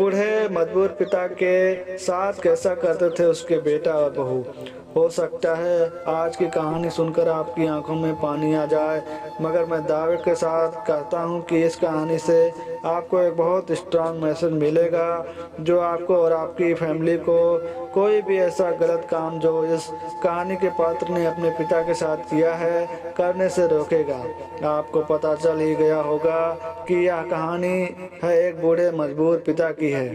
बूढ़े मजबूर पिता के साथ कैसा करते थे उसके बेटा और बहू। हो सकता है आज की कहानी सुनकर आपकी आंखों में पानी आ जाए, मगर मैं दावे के साथ कहता हूँ कि इस कहानी से आपको एक बहुत स्ट्रांग मैसेज मिलेगा जो आपको और आपकी फैमिली को कोई भी ऐसा गलत काम जो इस कहानी के पात्र ने अपने पिता के साथ किया है करने से रोकेगा। आपको पता चल ही गया होगा कि यह कहानी है एक बूढ़े मजबूर पिता की है।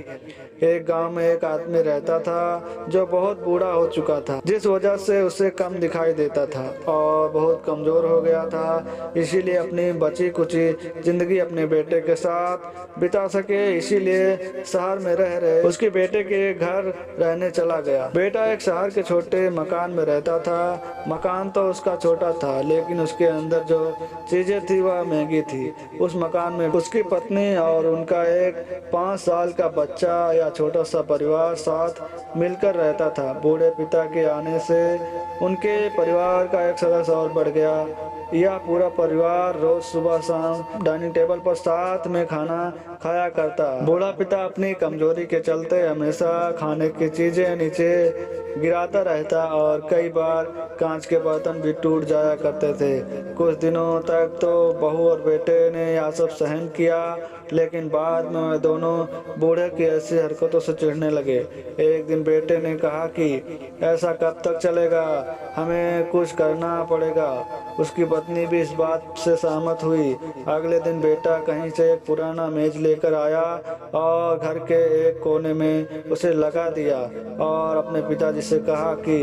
एक गांव में एक आदमी रहता था जो बहुत बूढ़ा हो चुका था, जिस वजह से उसे कम दिखाई देता था और बहुत कमजोर हो गया था। इसीलिए अपनी बची कुची जिंदगी अपने बेटे के साथ बिता सके, इसीलिए शहर में रह रहे उसके बेटे के घर रहने चला गया। बेटा एक शहर के छोटे मकान में रहता था। मकान तो उसका छोटा था, लेकिन उसके अंदर जो चीजें थी वह महंगी थी। उस मकान में उसकी पत्नी और उनका एक 5 साल का बच्चा या छोटा सा परिवार साथ मिलकर रहता था। बूढ़े पिता के आने से उनके परिवार का एक सदस्य और बढ़ गया। यह पूरा परिवार रोज सुबह शाम डाइनिंग टेबल पर साथ में खाना खाया करता। बूढ़ा पिता अपनी कमजोरी के चलते हमेशा खाने की चीजें नीचे गिराता रहता और कई बार कांच के बर्तन भी टूट जाया करते थे। कुछ दिनों तक तो बहू और बेटे ने यह सब सहन किया, लेकिन बाद में वे दोनों बूढ़े की ऐसी हरकतों से चिढ़ने लगे। एक दिन बेटे ने कहा कि ऐसा कब तक चलेगा, हमें कुछ करना पड़ेगा। उसकी पत्नी भी इस बात से सहमत हुई। अगले दिन बेटा कहीं से एक पुराना मेज लेकर आया और घर के एक कोने में उसे लगा दिया और अपने पिताजी से कहा कि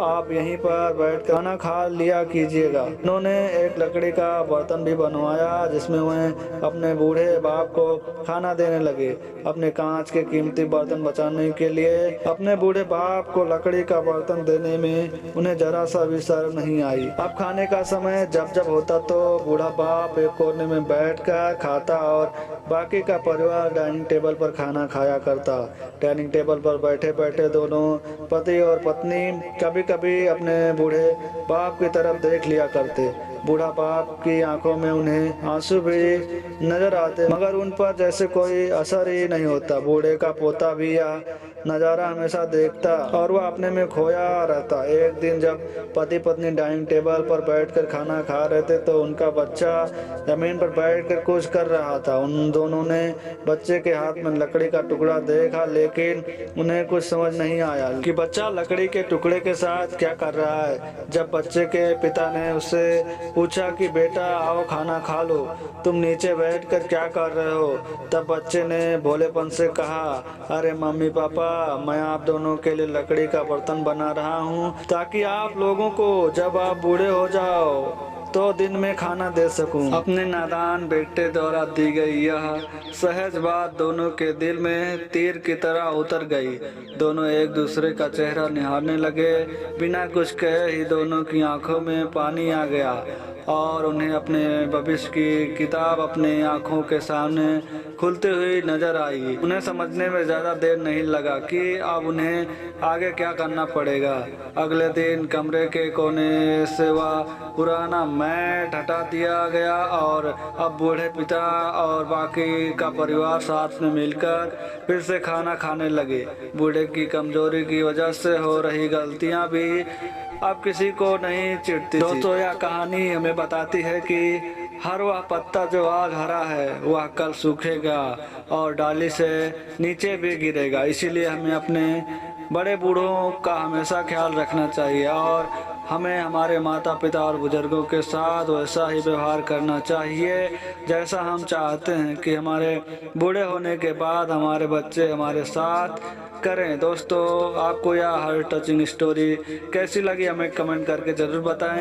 आप यहीं पर बैठ कर खाना खा लिया कीजिएगा। उन्होंने एक लकड़ी का बर्तन भी बनवाया जिसमें वह अपने बूढ़े बाप को खाना देने लगे। अपने कांच के कीमती बर्तन बचाने के लिए अपने बूढ़े बाप को लकड़ी का बर्तन देने में उन्हें जरा सा भी शर्म नहीं आई। अब खाने का समय जब जब होता तो बूढ़ा बाप एक कोने में बैठकर खाता और बाकी का परिवार डाइनिंग टेबल पर खाना खाया करता। डाइनिंग टेबल पर बैठे बैठे दोनों पति और पत्नी कभी कभी अपने बूढ़े बाप की तरफ देख लिया करते। बूढ़ा बाप की आंखों में उन्हें आंसू भी नजर आते, मगर उन पर जैसे कोई असर ही नहीं होता। बूढ़े का पोता भी यह नज़ारा हमेशा देखता और वह अपने में खोया रहता। एक दिन जब पति पत्नी डाइनिंग टेबल पर बैठकर खाना खा रहे थे तो उनका बच्चा जमीन पर बैठकर कुछ कर रहा था। उन दोनों ने बच्चे के हाथ में लकड़ी का टुकड़ा देखा, लेकिन उन्हें कुछ समझ नहीं आया कि बच्चा लकड़ी के टुकड़े के साथ क्या कर रहा है। जब बच्चे के पिता ने उससे पूछा कि बेटा आओ खाना खा लो, तुम नीचे बैठकर क्या कर रहे हो, तब बच्चे ने भोलेपन से कहा, अरे मम्मी पापा, मैं आप दोनों के लिए लकड़ी का बर्तन बना रहा हूँ ताकि आप लोगों को जब आप बूढ़े हो जाओ तो दिन में खाना दे सकूं। अपने नादान बेटे द्वारा दी गई यह सहज बात दोनों के दिल में तीर की तरह उतर गई। दोनों एक दूसरे का चेहरा निहारने लगे। बिना कुछ कहे ही दोनों की आंखों में पानी आ गया और उन्हें अपने भविष्य की किताब अपने आंखों के सामने खुलती हुई नजर आई। उन्हें समझने में ज़्यादा देर नहीं लगा कि अब उन्हें आगे क्या करना पड़ेगा। अगले दिन कमरे के कोने से वह पुराना मैट हटा दिया गया और अब बूढ़े पिता और बाकी का परिवार साथ में मिलकर फिर से खाना खाने लगे। बूढ़े की कमजोरी की वजह से हो रही गलतियां भी अब किसी को नहीं चिढ़ती। दोस्तों, यह कहानी हमें बताती है कि हर वह पत्ता जो आज हरा है वह कल सूखेगा और डाली से नीचे भी गिरेगा। इसीलिए हमें अपने बड़े बूढ़ों का हमेशा ख्याल रखना चाहिए और हमें हमारे माता पिता और बुजुर्गों के साथ वैसा ही व्यवहार करना चाहिए जैसा हम चाहते हैं कि हमारे बूढ़े होने के बाद हमारे बच्चे हमारे साथ करें। दोस्तों, आपको यह हार्ट टचिंग स्टोरी कैसी लगी हमें कमेंट करके ज़रूर बताएं।